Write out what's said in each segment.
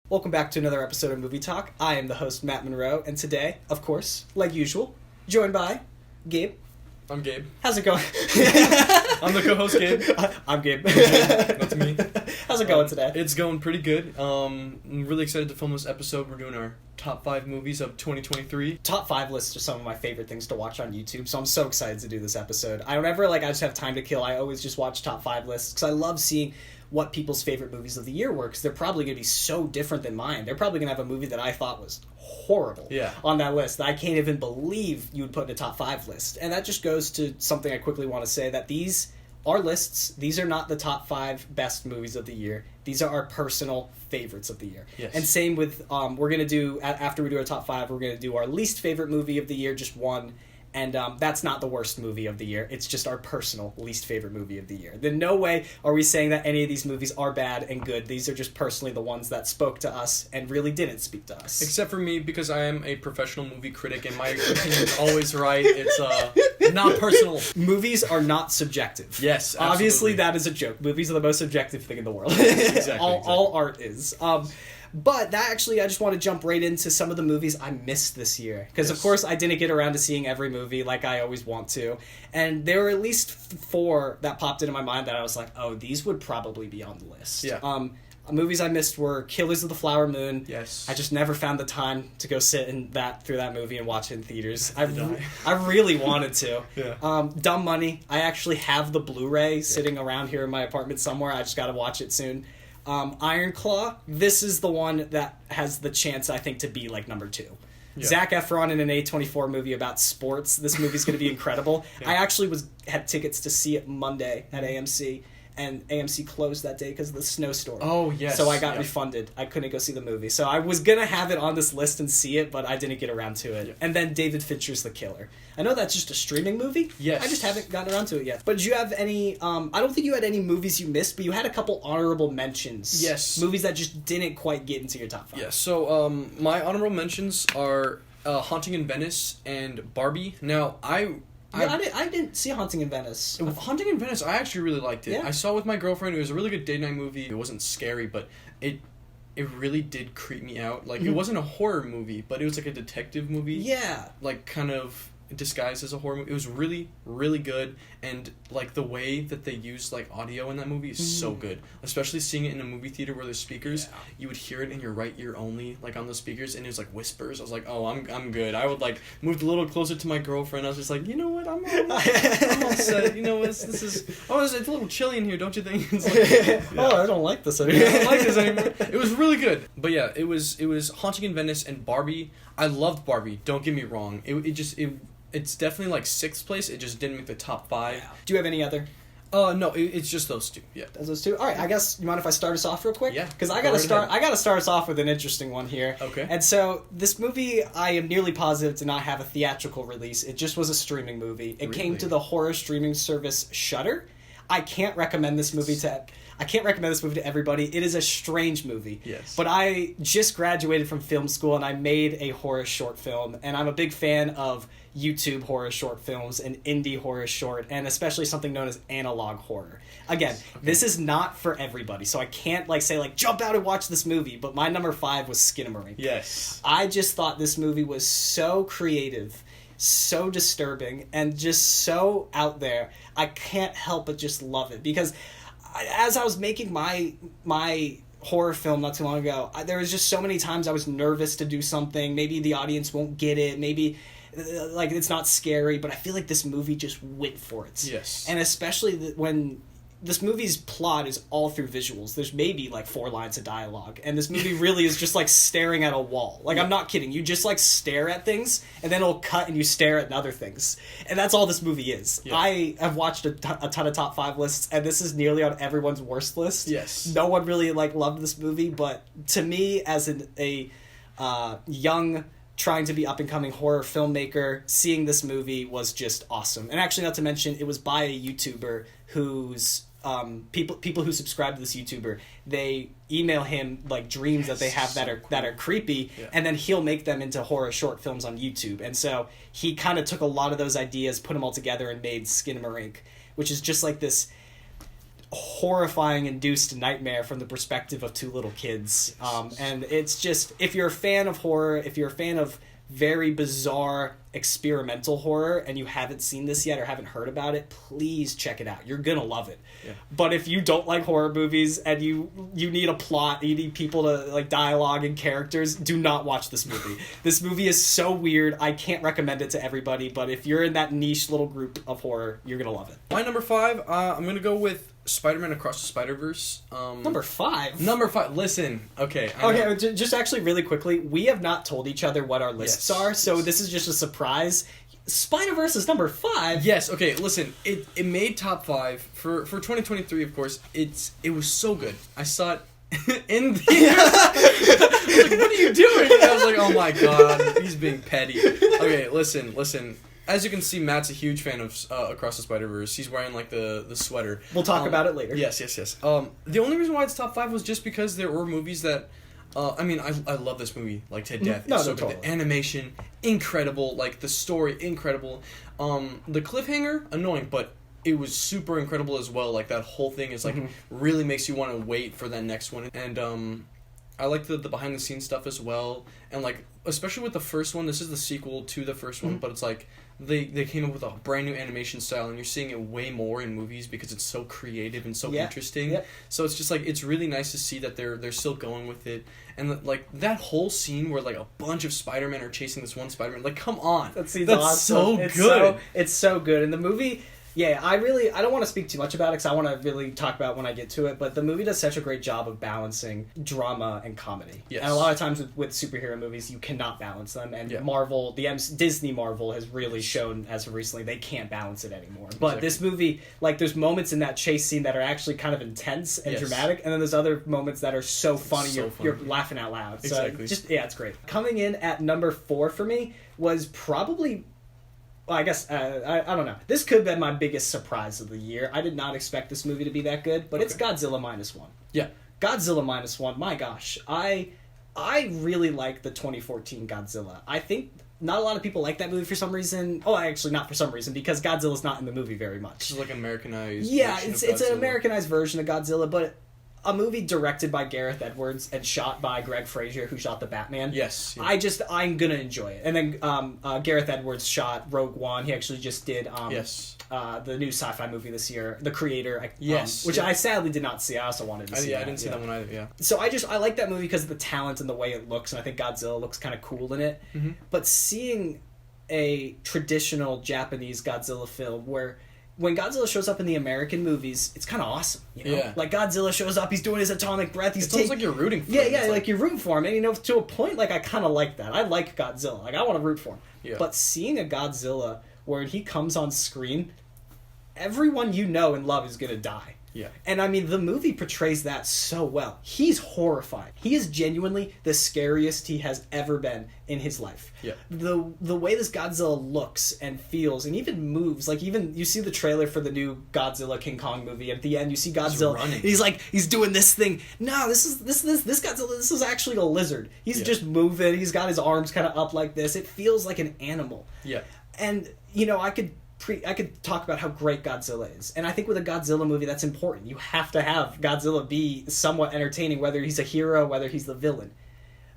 Welcome back to another episode of Movie Talk. I am the host, Matt Monroe, and today, of course, like usual, joined by Gabe. I'm Gabe. How's it going? I'm the co-host, Gabe. I'm Gabe. That's me. How's it going today? It's going pretty good. I'm really excited to film this episode. We're doing our top 5 movies of 2023. Top 5 lists are some of my favorite things to watch on YouTube, so I'm so excited to do this episode. I don't ever, I just have time to kill. I always just watch top 5 lists, because I love seeing what people's favorite movies of the year were, because they're probably going to be so different than mine. They're probably going to have a movie that I thought was horrible on that list that I can't even believe you would put in a top 5 list. And that just goes to something I quickly want to say, that these are lists. These are not the top 5 best movies of the year. These are our personal favorites of the year. Yes. And same with, we're going to do, after we do our top 5, we're going to do our least favorite movie of the year, just one. And that's not the worst movie of the year. It's just our personal least favorite movie of the year. Then no way are we saying that any of these movies are bad and good. These are just personally the ones that spoke to us and really didn't speak to us. Except for me, because I am a professional movie critic and my opinion is always right. It's not personal. Movies are not subjective. Yes, absolutely. Obviously, that is a joke. Movies are the most subjective thing in the world. Exactly. All art is. But that actually, I just want to jump right into some of the movies I missed this year. Because, of course, I didn't get around to seeing every movie like I always want to. And there were at least 4 that popped into my mind that I was like, oh, these would probably be on the list. Yeah. Movies I missed were Killers of the Flower Moon. Yes. I just never found the time to go sit through that movie and watch it in theaters. I really wanted to. Yeah. Dumb Money. I actually have the Blu-ray sitting around here in my apartment somewhere. I just got to watch it soon. Iron Claw, this is the one that has the chance, I think, to be number 2. Yeah. Zac Efron in an A24 movie about sports. This movie's going to be incredible. Yeah. I actually had tickets to see it Monday at AMC, and AMC closed that day because of the snowstorm. Oh, yes. So I got refunded. I couldn't go see the movie. So I was going to have it on this list and see it, but I didn't get around to it. Yeah. And then David Fincher's The Killer. I know that's just a streaming movie. Yes. I just haven't gotten around to it yet. But did you have any... I don't think you had any movies you missed, but you had a couple honorable mentions. Yes. Movies that just didn't quite get into your top 5. Yes. So my honorable mentions are Haunting in Venice and Barbie. Now, I didn't see Haunting in Venice. Haunting in Venice, I actually really liked it. Yeah. I saw it with my girlfriend. It was a really good date night movie. It wasn't scary, but it really did creep me out. It wasn't a horror movie, but it was a detective movie. Yeah. Kind of disguised as a horror movie. It was really, really good, and the way that they used audio in that movie is so good. Especially seeing it in a movie theater where there's speakers, you would hear it in your right ear only, on the speakers, and it was whispers. I was like, oh, I'm good. I would moved a little closer to my girlfriend. I was just like, you know what, I'm all set. You know what, this is. Oh, it's a little chilly in here, don't you think? It's oh, I don't like this anymore. I don't like this anymore. It was really good, but yeah, it was Haunting in Venice and Barbie. I loved Barbie. Don't get me wrong. It's definitely 6th place. It just didn't make the top 5. Yeah. Do you have any other? No, it's just those 2. Yeah, those 2. All right, I guess you mind if I start us off real quick? Yeah. Because I gotta start us off with an interesting one here. Okay. And so this movie, I am nearly positive did not have a theatrical release. It just was a streaming movie. It came to the horror streaming service Shudder. I can't recommend this movie to everybody. It is a strange movie. Yes. But I just graduated from film school and I made a horror short film, and I'm a big fan of YouTube horror short films and indie horror short, and especially something known as analog horror. Again, this is not for everybody, so I can't say jump out and watch this movie, but my number 5 was Skinamarink. Yes. I just thought this movie was so creative, so disturbing, and just so out there. I can't help but just love it, because as I was making my horror film not too long ago, there was just so many times I was nervous to do something. Maybe the audience won't get it. Maybe it's not scary, but I feel like this movie just went for it. Yes. And especially when this movie's plot is all through visuals. There's maybe 4 lines of dialogue, and this movie really is just staring at a wall. I'm not kidding. You just stare at things, and then it'll cut and you stare at other things. And that's all this movie is. Yeah. I have watched a ton of top 5 lists, and this is nearly on everyone's worst list. Yes. No one really loved this movie, but to me, as a young, trying to be up-and-coming horror filmmaker, seeing this movie was just awesome. And actually, not to mention, it was by a YouTuber who's people who subscribe to this YouTuber, they email him dreams that they have that are creepy, and then he'll make them into horror short films on YouTube. And so he kind of took a lot of those ideas, put them all together, and made Skinamarink, which is just this horrifying induced nightmare from the perspective of two little kids. And it's just, if you're a fan of horror, if you're a fan of very bizarre experimental horror and you haven't seen this yet or haven't heard about it, please check it out. You're gonna love it. Yeah. But if you don't like horror movies and you need a plot, you need people to like dialogue and characters, do not watch this movie. This movie is so weird. I can't recommend it to everybody, but if you're in that niche little group of horror, you're gonna love it. My number 5, I'm gonna go with Spider-Man Across the Spider-Verse. Number 5? Number 5. Listen, okay. Okay, just actually really quickly, we have not told each other what our lists are, so this is just a surprise. Spider-Verse is number 5. Yes, okay, listen, it made top 5 for 2023, of course. It was so good. I saw it in theaters. I was like, what are you doing? And I was like, oh my god, he's being petty. Okay, listen. As you can see, Matt's a huge fan of Across the Spider-Verse. He's wearing, like, the sweater. We'll talk about it later. Yes. The only reason why it's top 5 was just because there were movies that... I love this movie, like, to death. No, it's so totally. good. The animation, incredible. Like, the story, incredible. The cliffhanger, annoying, but it was super incredible as well. Like, that whole thing is, like, really makes you want to wait for that next one. And, I like the behind-the-scenes stuff as well. And, like, especially with the first one, this is the sequel to the first one, but it's, like... They came up with a brand new animation style, and you're seeing it way more in movies because it's so creative and so interesting. Yep. So it's just like, it's really nice to see that they're still going with it, and like that whole scene where like a bunch of Spider-Men are chasing this one Spider-Man. Like, come on, that's awesome. So it's good. It's so good, and the movie. Yeah, I don't want to speak too much about it because I want to really talk about it when I get to it, but the movie does such a great job of balancing drama and comedy. Yes. And a lot of times with superhero movies, you cannot balance them, and Marvel, Disney Marvel has really shown as of recently they can't balance it anymore. But this movie, like, there's moments in that chase scene that are actually kind of intense and dramatic, and then there's other moments that are so funny, you're laughing out loud. Exactly. So it's great. Coming in at number 4 for me was probably... Well, I guess, I don't know. This could have been my biggest surprise of the year. I did not expect this movie to be that good, but it's Godzilla Minus One. Yeah. Godzilla Minus One, my gosh. I really like the 2014 Godzilla. I think not a lot of people like that movie for some reason. Oh, actually not for some reason, because Godzilla's not in the movie very much. It's like an Americanized it's an Americanized version of Godzilla, but... A movie directed by Gareth Edwards and shot by Greg Fraser, who shot the Batman. Yes. Yeah. I'm gonna enjoy it. And then Gareth Edwards shot Rogue One. He actually just did the new sci-fi movie this year, The Creator. Which I sadly did not see. I also wanted to see. I didn't see that one either. Yeah. So I like that movie because of the talent and the way it looks, and I think Godzilla looks kind of cool in it. Mm-hmm. But seeing a traditional Japanese Godzilla film where when Godzilla shows up in the American movies, it's kind of awesome. You know? Yeah. Like, Godzilla shows up, he's doing his atomic breath. It's almost like you're rooting for him. Yeah, like you're rooting for him. And, to a point, like, I kind of like that. I like Godzilla. Like, I want to root for him. Yeah. But seeing a Godzilla where he comes on screen, everyone you know and love is going to die. Yeah. And, I mean, the movie portrays that so well. He's horrifying. He is genuinely the scariest he has ever been in his life. Yeah. The way this Godzilla looks and feels and even moves, like, even you see the trailer for the new Godzilla King Kong movie. At the end, you see Godzilla. He's doing this thing. No, this Godzilla, this is actually a lizard. He's just moving. He's got his arms kind of up like this. It feels like an animal. Yeah. And, I could talk about how great Godzilla is. And I think with a Godzilla movie, that's important. You have to have Godzilla be somewhat entertaining, whether he's a hero, whether he's the villain.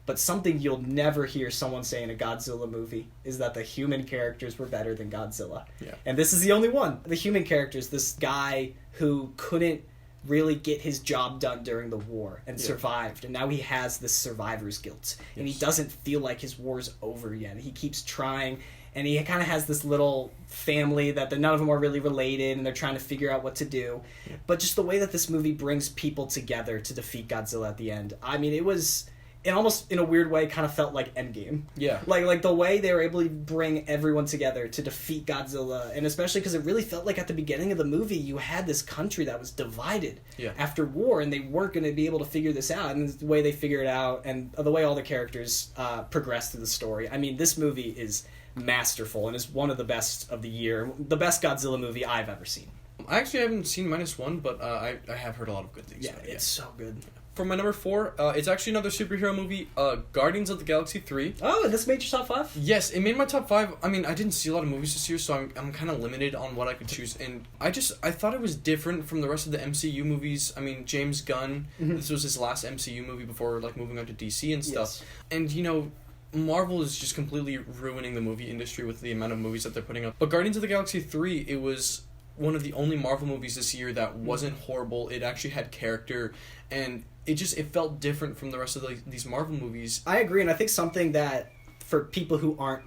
But something you'll never hear someone say in a Godzilla movie is that the human characters were better than Godzilla. Yeah. And this is the only one. The human characters, this guy who couldn't really get his job done during the war and survived, and now he has this survivor's guilt. And he doesn't feel like his war's over yet. He keeps trying, and he kind of has this little family that none of them are really related, and they're trying to figure out what to do. Yeah. But just the way that this movie brings people together to defeat Godzilla at the end, I mean, it almost, in a weird way, kind of felt like Endgame. Yeah. Like the way they were able to bring everyone together to defeat Godzilla, and especially because it really felt like at the beginning of the movie, you had this country that was divided after war, and they weren't going to be able to figure this out, and the way they figure it out, and the way all the characters progress through the story. I mean, this movie is masterful and is one of the best of the year, the best Godzilla movie I've ever seen. I actually haven't seen Minus One, but I have heard a lot of good things. Yeah, it's so good. for my number 4, it's actually another superhero movie, Guardians of the Galaxy 3. Oh, and this made your top 5? Yes, it made my top 5. I mean, I didn't see a lot of movies this year, so I'm kind of limited on what I could choose. And I thought it was different from the rest of the MCU movies. I mean, James Gunn, this was his last MCU movie before, like, moving on to DC and stuff. Yes. And, you know, Marvel is just completely ruining the movie industry with the amount of movies that they're putting up. But Guardians of the Galaxy 3, it was one of the only Marvel movies this year that wasn't horrible. It actually had character, and it felt different from the rest of these Marvel movies. I agree, and I think something that, for people who aren't...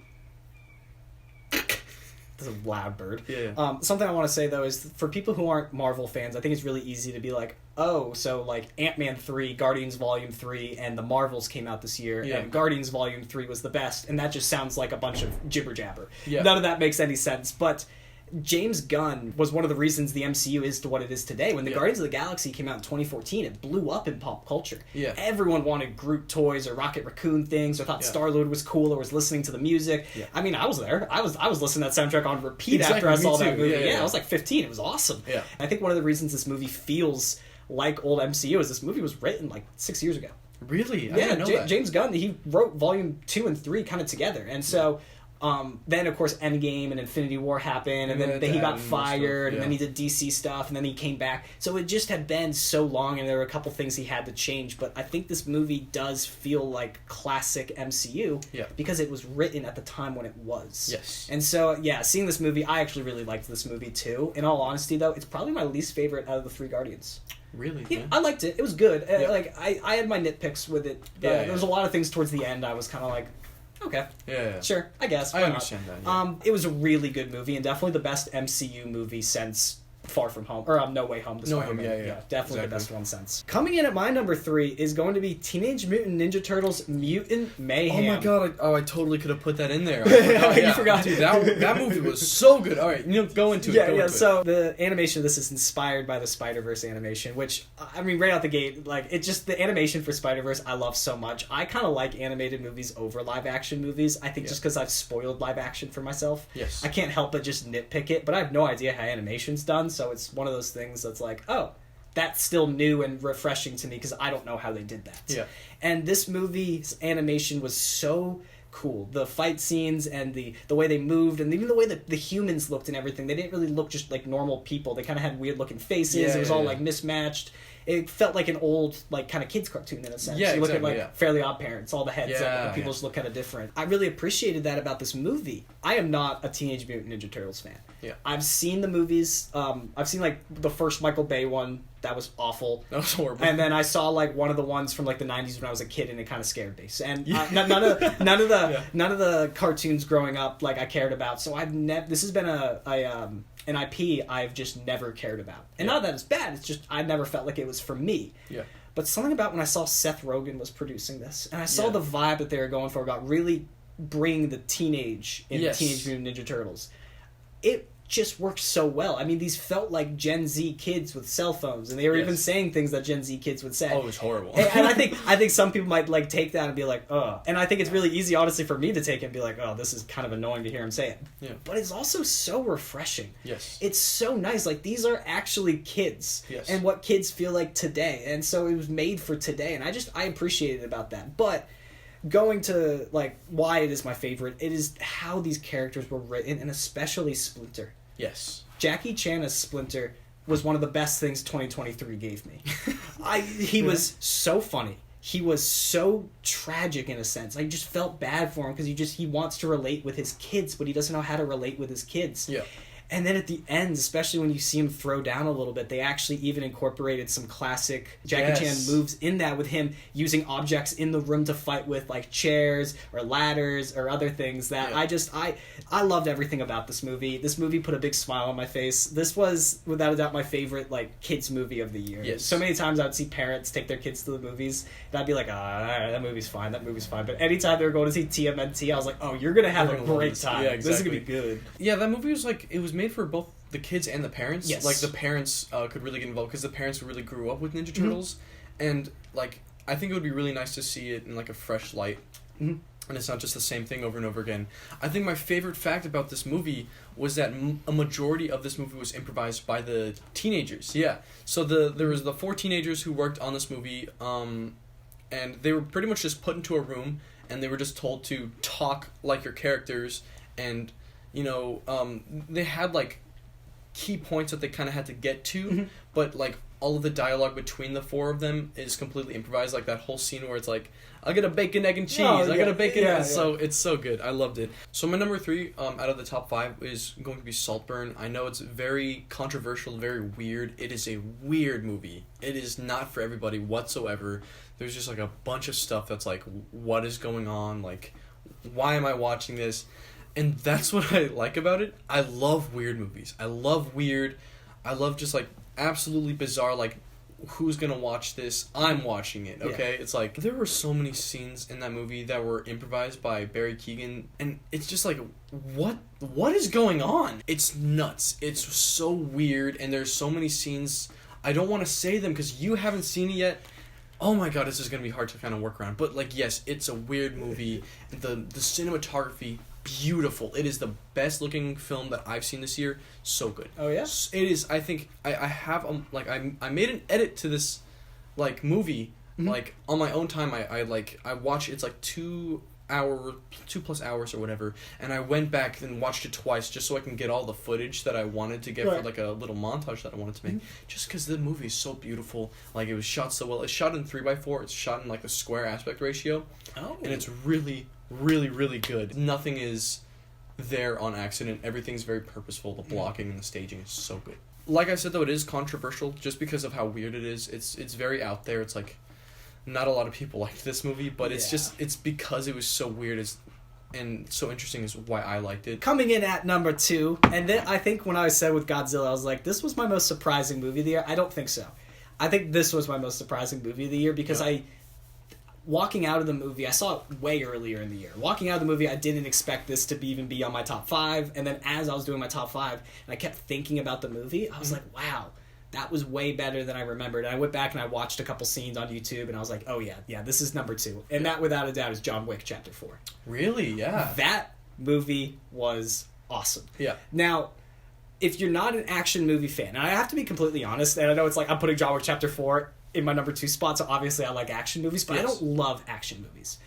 This is a loud bird. Yeah. Something I want to say, though, is for people who aren't Marvel fans, I think it's really easy to be like, oh, so, like, Ant-Man 3, Guardians Volume 3, and the Marvels came out this year, and Guardians Volume 3 was the best, and that just sounds like a bunch of jibber-jabber. Yeah. None of that makes any sense, but... James Gunn was one of the reasons the MCU is to what it is today. When the Guardians of the Galaxy came out in 2014, it blew up in pop culture. Yeah. Everyone wanted Groot toys or Rocket Raccoon things, or thought Star-Lord was cool, or was listening to the music. Yeah. I mean, I was there. I was listening to that soundtrack on repeat after I saw that movie. Yeah, I was like 15. It was awesome. Yeah. I think one of the reasons this movie feels like old MCU is this movie was written like 6 years ago. Really? I didn't know that. James Gunn, he wrote Volume 2 and 3 kind of together. And so... then, of course, Endgame and Infinity War happened, and then he got fired, and then he did DC stuff, and then he came back. So it just had been so long, and there were a couple things he had to change, but I think this movie does feel like classic MCU, because it was written at the time when it was. Yes. And so, seeing this movie, I actually really liked this movie, too. In all honesty, though, it's probably my least favorite out of the 3 Guardians. Really? Yeah, I liked it. It was good. Like, I had my nitpicks with it. There was a lot of things towards the end I was kind of like, okay. Yeah. Sure, I guess. I understand that. Yeah. It was a really good movie, and definitely the best MCU movie since Far From Home, or No Way Home. No Way Home, yeah. Definitely the best one since. Coming in at my number 3 is going to be Teenage Mutant Ninja Turtles Mutant Mayhem. Oh my god, I totally could have put that in there. You forgot. Dude, that movie was so good. Alright, go into it. So the animation of this is inspired by the Spider-Verse animation, which, I mean, right out the gate, like, it just, the animation for Spider-Verse I love so much. I kind of like animated movies over live-action movies, I think just because I've spoiled live-action for myself. Yes. I can't help but just nitpick it, but I have no idea how animation's done, so it's one of those things that's like, oh, that's still new and refreshing to me because I don't know how they did that. Yeah. And this movie's animation was so cool. The fight scenes and the way they moved, and even the way that the humans looked and everything, they didn't really look just like normal people. They kind of had weird looking faces. It was all like mismatched. It felt like an old, like, kind of kids cartoon in a sense. Yeah, you look exactly, at like Fairly Odd Parents, all the heads up, people just look kind of different. I really appreciated that about this movie. I am not a Teenage Mutant Ninja Turtles fan. Yeah. I've seen the movies. I've seen like the first Michael Bay one. That was awful. That was horrible. And then I saw like one of the ones from like the 90s when I was a kid, and it kind of scared me. And none of the cartoons growing up like I cared about. So this has been an IP I've just never cared about. And not that it's bad, it's just I never felt like it was for me. Yeah. But something about when I saw Seth Rogen was producing this, and I saw the vibe that they were going for about really bringing the teenage in Teenage Mutant Ninja Turtles. It just worked so well. I mean, these felt like Gen Z kids with cell phones, and they were even saying things that Gen Z kids would say. Oh, it was horrible. And I think some people might like take that and be like, oh. And I think it's really easy, honestly, for me to take it and be like, oh, this is kind of annoying to hear him say it. Yeah. But it's also so refreshing. Yes. It's so nice. Like, these are actually kids. Yes. And what kids feel like today. And so it was made for today. And I appreciated about that. But going to, like, why it is my favorite, it is how these characters were written, and especially Splinter. Yes. Jackie Chan as Splinter was one of the best things 2023 gave me. He was so funny. He was so tragic in a sense. I just felt bad for him because he wants to relate with his kids, but he doesn't know how to relate with his kids. Yeah. And then at the end, especially when you see him throw down a little bit, they actually even incorporated some classic Jackie Chan moves in that, with him using objects in the room to fight with, like chairs or ladders or other things that I loved everything about this movie. This movie put a big smile on my face. This was, without a doubt, my favorite, like, kids movie of the year. Yes. So many times I would see parents take their kids to the movies, and I'd be like, that movie's fine. But anytime they were going to see TMNT, I was like, oh, you're going to have a great time. Yeah, exactly. This is going to be good. Yeah, that movie was like, it was made for both the kids and the parents. Yes. Like, the parents could really get involved because the parents really grew up with Ninja Turtles. And, like, I think it would be really nice to see it in, like, a fresh light. and it's not just the same thing over and over again. I think my favorite fact about this movie was that a majority of this movie was improvised by the teenagers. Yeah, so there was the 4 teenagers who worked on this movie, and they were pretty much just put into a room, and they were just told to talk like your characters, and they had like key points that they kind of had to get to, but like all of the dialogue between the 4 of them is completely improvised. Like that whole scene where it's like, I got a bacon, egg, and cheese. I got a bacon. Yeah, So it's so good. I loved it. So my number 3 out of the top 5 is going to be Saltburn. I know it's very controversial, very weird. It is a weird movie. It is not for everybody whatsoever. There's just like a bunch of stuff that's like, what is going on? Like, why am I watching this? And that's what I like about it. I love weird movies. I love just like absolutely bizarre, like, who's gonna watch this? I'm watching it, okay? Yeah. It's like, there were so many scenes in that movie that were improvised by Barry Keoghan, and it's just like, what is going on? It's nuts. It's so weird, and there's so many scenes, I don't want to say them because you haven't seen it yet. Oh my god, this is gonna be hard to kind of work around. But like, yes, it's a weird movie. The cinematography, beautiful. It is the best looking film that I've seen this year. So good. Oh yeah? It is. I think I have I made an edit to this like movie like on my own time. I watch, it's like 2+ hours or whatever, and I went back and watched it twice just so I can get all the footage that I wanted to get for like a little montage that I wanted to make, just because the movie is so beautiful. Like, it was shot so well. It's shot in 3x4. It's shot in like the square aspect ratio, and it's really, really, really good. Nothing is there on accident. Everything's very purposeful. The blocking and the staging is so good. Like I said, though, it is controversial just because of how weird it is. It's very out there. It's like, not a lot of people liked this movie, but it's because it was so weird and so interesting is why I liked it. Coming in at number 2, and then I think when I said with Godzilla, I was like, this was my most surprising movie of the year. I don't think so. I think this was my most surprising movie of the year because walking out of the movie, I saw it way earlier in the year. Walking out of the movie, I didn't expect this to even be on my top 5, and then as I was doing my top 5, and I kept thinking about the movie, I was like, wow, that was way better than I remembered. And I went back and I watched a couple scenes on YouTube, and I was like, oh yeah, this is number 2. And that, without a doubt, is John Wick Chapter 4. Really? Yeah. That movie was awesome. Yeah. Now, if you're not an action movie fan, and I have to be completely honest, and I know it's like I'm putting John Wick Chapter 4 in my number 2 spot, so obviously I like action movies, but I don't love action movies.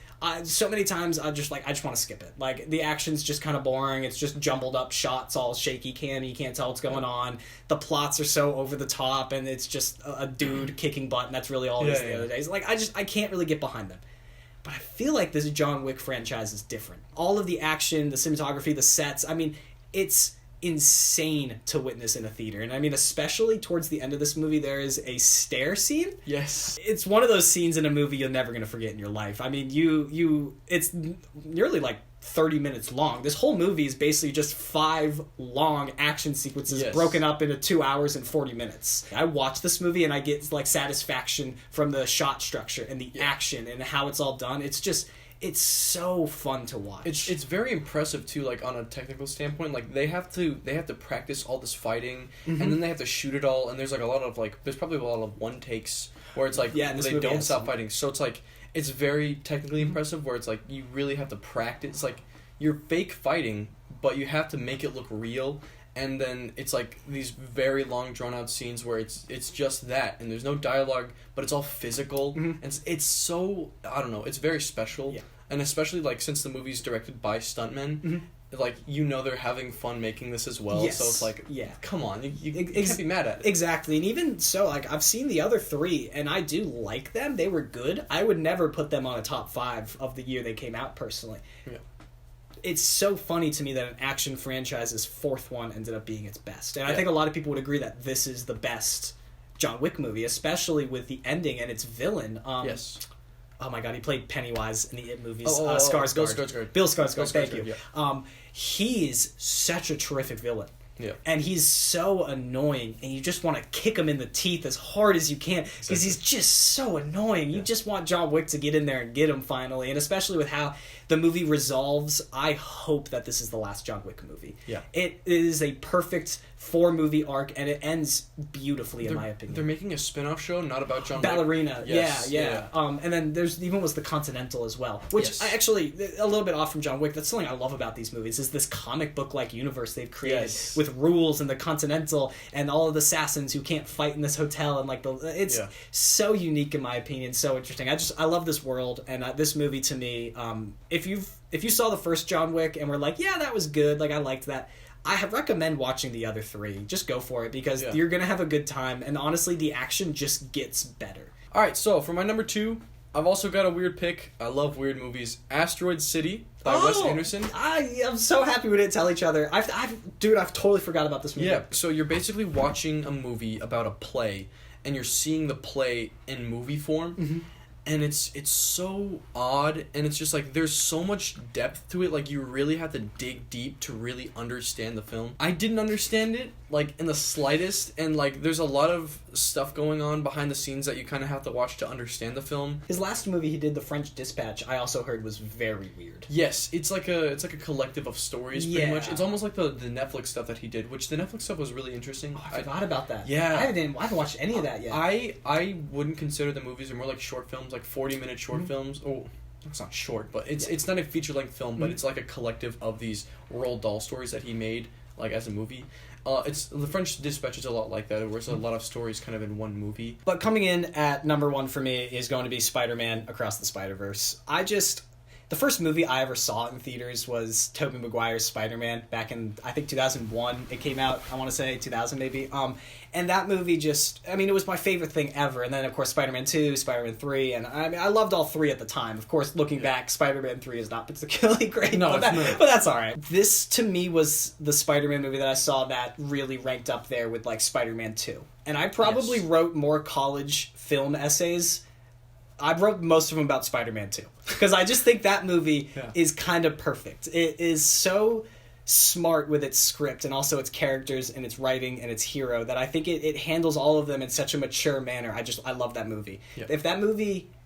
So many times I just want to skip it. Like, the action's just kind of boring. It's just jumbled up shots, all shaky cammy. You can't tell what's going on. The plots are so over the top, and it's just a dude kicking butt, and that's really all it is the other days. Like, I can't really get behind them. But I feel like this John Wick franchise is different. All of the action, the cinematography, the sets, I mean, it's insane to witness in a theater. And I mean, especially towards the end of this movie, there is a stair scene. Yes. It's one of those scenes in a movie you're never going to forget in your life. I mean, it's nearly like 30 minutes long. This whole movie is basically just 5 long action sequences broken up into 2 hours and 40 minutes. I watch this movie and I get like satisfaction from the shot structure and the action and how it's all done. It's so fun to watch. It's very impressive too, like on a technical standpoint. Like, they have to practice all this fighting, and then they have to shoot it all. And there's like a lot of there's probably a lot of one takes where it's like they don't stop fighting. So it's like, it's very technically impressive. Where it's like, you really have to practice. It's like, you're fake fighting, but you have to make it look real. And then it's like these very long, drawn out scenes where it's just that, and there's no dialogue, but it's all physical. And it's so, I don't know, it's very special. Yeah. And especially like since the movie's directed by stuntmen, like, they're having fun making this as well. Yes. So it's like, come on, you can't be mad at it. Exactly. And even so, like, I've seen the other 3, and I do like them. They were good. I would never put them on a top 5 of the year they came out, personally. Yeah. It's so funny to me that an action franchise's 4th one ended up being its best. And I think a lot of people would agree that this is the best John Wick movie, especially with the ending and its villain. Yes. Oh my god, he played Pennywise in the It movies. Skarsgård. Bill Skarsgård, thank you. Yeah. He is such a terrific villain. Yeah. And he's so annoying, and you just want to kick him in the teeth as hard as you can because he's just so annoying. You just want John Wick to get in there and get him finally, and especially with how the movie resolves, I hope that this is the last John Wick movie. Yeah. It is a perfect 4-movie arc, and it ends beautifully, in my opinion. They're making a spin-off show, not about John Ballerina, Wick. Yes, yeah. And then there's even was the Continental as well, which Yes. I actually, a little bit off from John Wick, that's something I love about these movies, is this comic book-like universe they've created Yes. with rules and the Continental and all of the assassins who can't fight in this hotel, and like it's so unique in my opinion, so interesting. I love this world, and this movie to me, if you saw the first John Wick and were like, yeah, that was good, like I liked that, I recommend watching the other 3. Just go for it, because you're going to have a good time, and honestly, the action just gets better. Alright, so for my number 2, I've also got a weird pick. I love weird movies. Asteroid City by Wes Anderson. I'm so happy we didn't tell each other. I've totally forgot about this movie. Yeah, so you're basically watching a movie about a play, and you're seeing the play in movie form. Mm-hmm. And it's so odd, and it's just like there's so much depth to it, like you really have to dig deep to really understand the film. I didn't understand it like in the slightest, and like there's a lot of stuff going on behind the scenes that you kind of have to watch to understand the film. His last movie he did, The French Dispatch, I also heard was very weird. Yes, it's like a collective of stories pretty Yeah. much. It's almost like the Netflix stuff that he did, which the Netflix stuff was really interesting. Oh, I forgot about that. Yeah. I haven't watched any of that yet. I wouldn't consider the movies, are more like short films, like 40-minute short Mm-hmm. films. Oh, it's not short, but it's not a feature-length film, but Mm-hmm. it's like a collective of these Roald Dahl stories that he made, like as a movie. It's The French Dispatch is a lot like that, where it's a lot of stories kind of in one movie. But coming in at number 1 for me is going to be Spider-Man Across the Spider-Verse. The first movie I ever saw in theaters was Tobey Maguire's Spider-Man back in, I think, 2001. It came out, I want to say, 2000 maybe. And that movie it was my favorite thing ever. And then, of course, Spider-Man 2, Spider-Man 3, and I loved all 3 at the time. Of course, looking back, Spider-Man 3 is not particularly great, No, but it's not. that's all right. This, to me, was the Spider-Man movie that I saw that really ranked up there with, like, Spider-Man 2. And I probably wrote more college film essays. I wrote most of them about Spider-Man 2. Because I just think that movie is kind of perfect. It is so smart with its script and also its characters and its writing and its hero that I think it handles all of them in such a mature manner. I love that movie. Yeah. If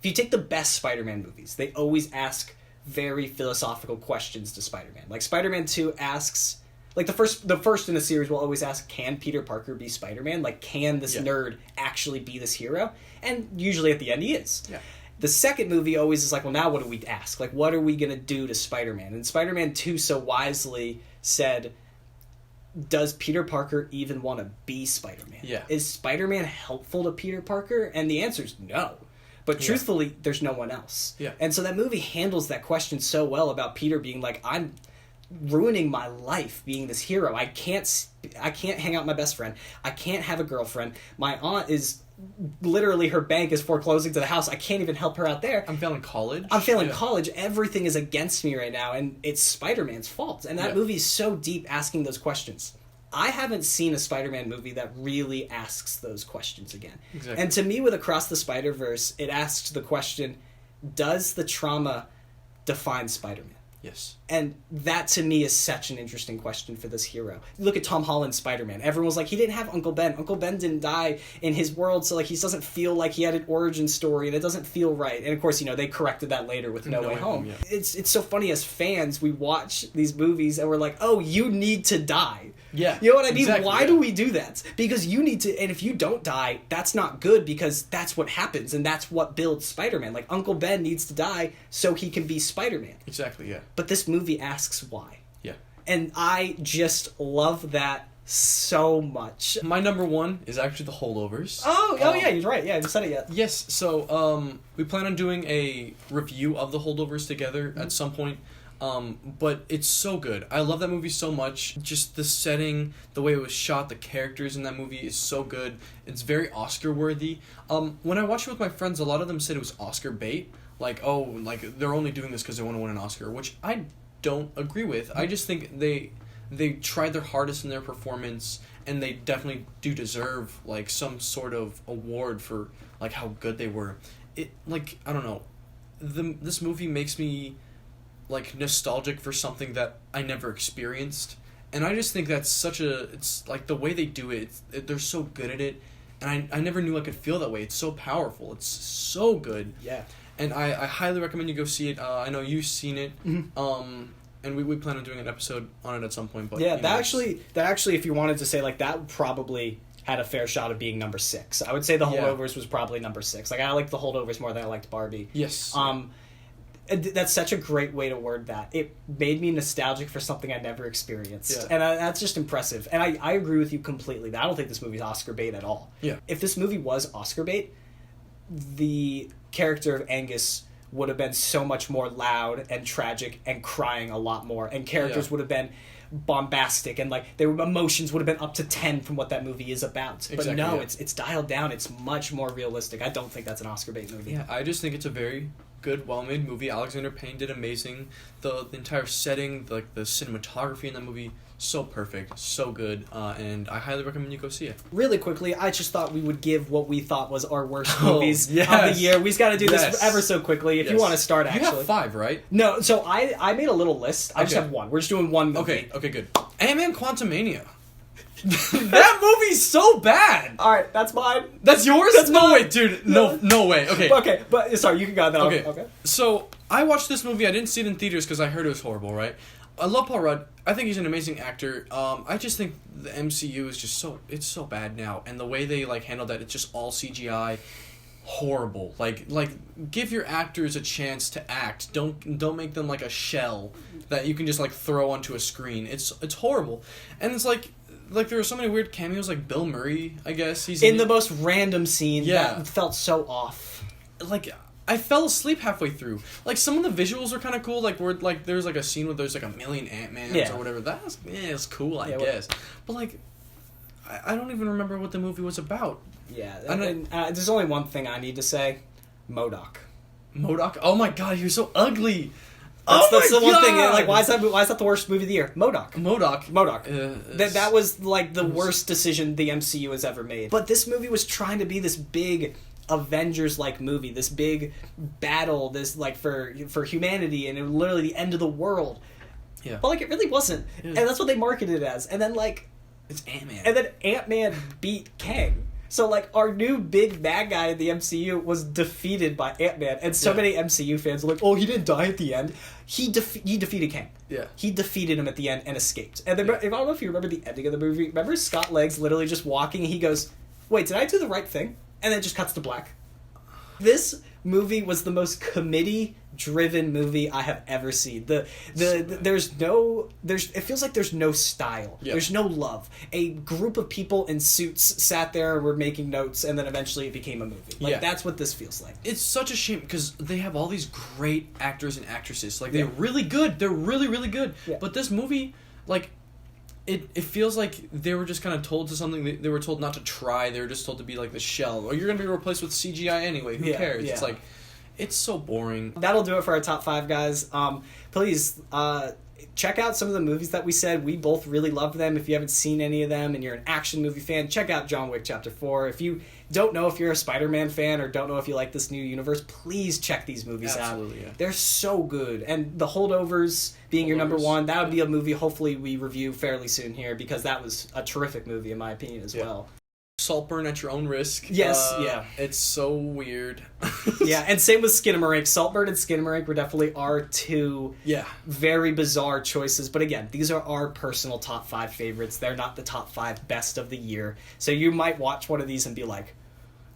you take the best Spider-Man movies, they always ask very philosophical questions to Spider-Man. Like Spider-Man 2 asks... Like, the first in the series will always ask, can Peter Parker be Spider-Man? Like, can this nerd actually be this hero? And usually at the end he is. Yeah. The second movie always is like, well, now what do we ask? Like, what are we going to do to Spider-Man? And Spider-Man 2 so wisely said, does Peter Parker even want to be Spider-Man? Yeah. Is Spider-Man helpful to Peter Parker? And the answer is no. But truthfully, there's no one else. Yeah. And so that movie handles that question so well about Peter being like, I'm ruining my life being this hero. I can't hang out with my best friend. I can't have a girlfriend. My aunt is literally, her bank is foreclosing to the house. I can't even help her out there. I'm failing college. College. Everything is against me right now, and it's Spider-Man's fault. And that movie is so deep, asking those questions. I haven't seen a Spider-Man movie that really asks those questions again. Exactly. And to me, with Across the Spider-Verse, it asks the question, does the trauma define Spider-Man? Yes. And that, to me, is such an interesting question for this hero. Look at Tom Holland's Spider-Man. Everyone was like, he didn't have Uncle Ben. Uncle Ben didn't die in his world, so like he doesn't feel like he had an origin story, and it doesn't feel right. And of course, they corrected that later with No Way Home. Yeah. It's so funny, as fans, we watch these movies and we're like, oh, you need to die. Yeah. You know what I mean? Exactly, Why do we do that? Because you need to, and if you don't die, that's not good, because that's what happens, and that's what builds Spider-Man. Like, Uncle Ben needs to die so he can be Spider-Man. Exactly, yeah. But this movie asks why. Yeah. And I just love that so much. My number 1 is actually The Holdovers. Oh yeah, you're right. Yeah, I haven't said it yet. Yes, so we plan on doing a review of The Holdovers together at some point. But it's so good. I love that movie so much. Just the setting, the way it was shot, the characters in that movie is so good. It's very Oscar worthy. When I watched it with my friends, a lot of them said it was Oscar bait. Like, oh, like they're only doing this because they want to win an Oscar, which I don't agree with. I just think they tried their hardest in their performance, and they definitely do deserve like some sort of award for like how good they were. It, like, I don't know, this movie makes me like nostalgic for something that I never experienced, And I just think that's it's like the way they do it, they're so good at it. And I never knew I could feel that way. It's so powerful. It's so good. Yeah. And I highly recommend you go see it. I know you've seen it. Mm-hmm. And we plan on doing an episode on it at some point. But yeah, that actually, if you wanted to say, like, that probably had a fair shot of being number 6. I would say The Holdovers was probably number 6. Like, I liked The Holdovers more than I liked Barbie. Yes. That's such a great way to word that. It made me nostalgic for something I never experienced. Yeah. And that's just impressive. And I agree with you completely. I don't think this movie's Oscar bait at all. Yeah. If this movie was Oscar bait, the character of Angus would have been so much more loud and tragic and crying a lot more. And characters would have been bombastic and, like, their emotions would have been up to 10 from what that movie is about. But Exactly, no, yeah. it's dialed down. It's much more realistic. I don't think that's an Oscar bait movie. Yeah, I just think it's a very good, well-made movie. Alexander Payne did amazing. The entire setting, like the cinematography in that movie, so perfect, so good, and I highly recommend you go see it. Really quickly, I just thought we would give what we thought was our worst Oh, movies yes. of the year. We've got to do Yes. this ever so quickly. If you Yes. want to start, actually. You have 5, right? No, so I made a little list. I just Okay. have one. We're just doing one movie. Okay, good. Ant-Man Quantumania. That movie's so bad. All right, that's mine. That's yours? That's no mine. way, dude. No way. Okay. Okay, but sorry, you can go. Then Okay. Okay. So I watched this movie. I didn't see it in theaters because I heard it was horrible. Right. I love Paul Rudd. I think he's an amazing actor. I just think the MCU is just it's so bad now, and the way they like handle that, it's just all CGI. Horrible. Like give your actors a chance to act. Don't make them like a shell that you can just like throw onto a screen. It's horrible. And it's like there are so many weird cameos, like Bill Murray, I guess. He's In the most random scene Yeah. that felt so off. like I fell asleep halfway through. Like some of the visuals are kind of cool. Like where like there's like a scene where there's like a million Ant-Mans Yeah. or whatever. It's cool, I Yeah, guess. But like I don't even remember what the movie was about. Yeah, And and there's only one thing I need to say: MODOK. MODOK. Oh my god, he was so ugly. That's the one God! thing. Like, why is that the worst movie of the year? MODOK. MODOK. That was like the worst decision the MCU has ever made. But this movie was trying to be this big Avengers-like movie, this big battle, this like for humanity, and it was literally the end of the world. Yeah. But like it really wasn't, Yeah. and that's what they marketed it as. And then like, It's Ant-Man. and then Ant-Man beat Kang. So like our new big bad guy in the MCU was defeated by Ant-Man, and so Yeah. many MCU fans are like, "Oh, he didn't die at the end. He defeated Kang. Yeah. He defeated him at the end and escaped." And then, Yeah. I don't know if you remember the ending of the movie. Remember Scott Leggs literally just walking, and he goes, "Wait, did I do the right thing?" And then it just cuts to black. This movie was the most committee-driven movie I have ever seen. It feels like there's no style. Yeah. There's no love. A group of people in suits sat there and were making notes, and then eventually it became a movie. Like, Yeah. that's what this feels like. It's such a shame because they have all these great actors and actresses. Like, they're Yeah. really good. They're really, really good. Yeah. But this movie, like, it feels like they were just kind of told to something. They were told not to try. They were just told to be like the shell. Or you're going to be replaced with CGI anyway. Who Yeah, cares? yeah. It's like, it's so boring. That'll do it for our top 5, guys. Please check out some of the movies that we said. We both really loved them. If you haven't seen any of them and you're an action movie fan, check out John Wick Chapter 4. If you don't know if you're a Spider-Man fan or don't know if you like this new universe, please check these movies out. Absolutely, yeah. They're so good. And The Holdovers being your number Holdovers. one, that would be a movie hopefully we review fairly soon here, because that was a terrific movie in my opinion as Yeah. well. Saltburn at your own risk. Yes, yeah. It's so weird. Yeah, and same with Skinamarink. Saltburn and Skinamarink were definitely our two Yeah. very bizarre choices, but again, these are our personal top 5 favorites. They're not the top 5 best of the year. So you might watch one of these and be like,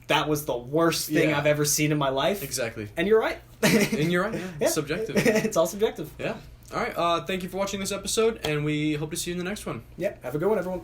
that was the worst thing Yeah. I've ever seen in my life. Exactly. And you're right. And you're right. Yeah. Yeah. It's subjective. It's all subjective. Yeah. All right. Thank you for watching this episode, and we hope to see you in the next one. Yep. Have a good one, everyone.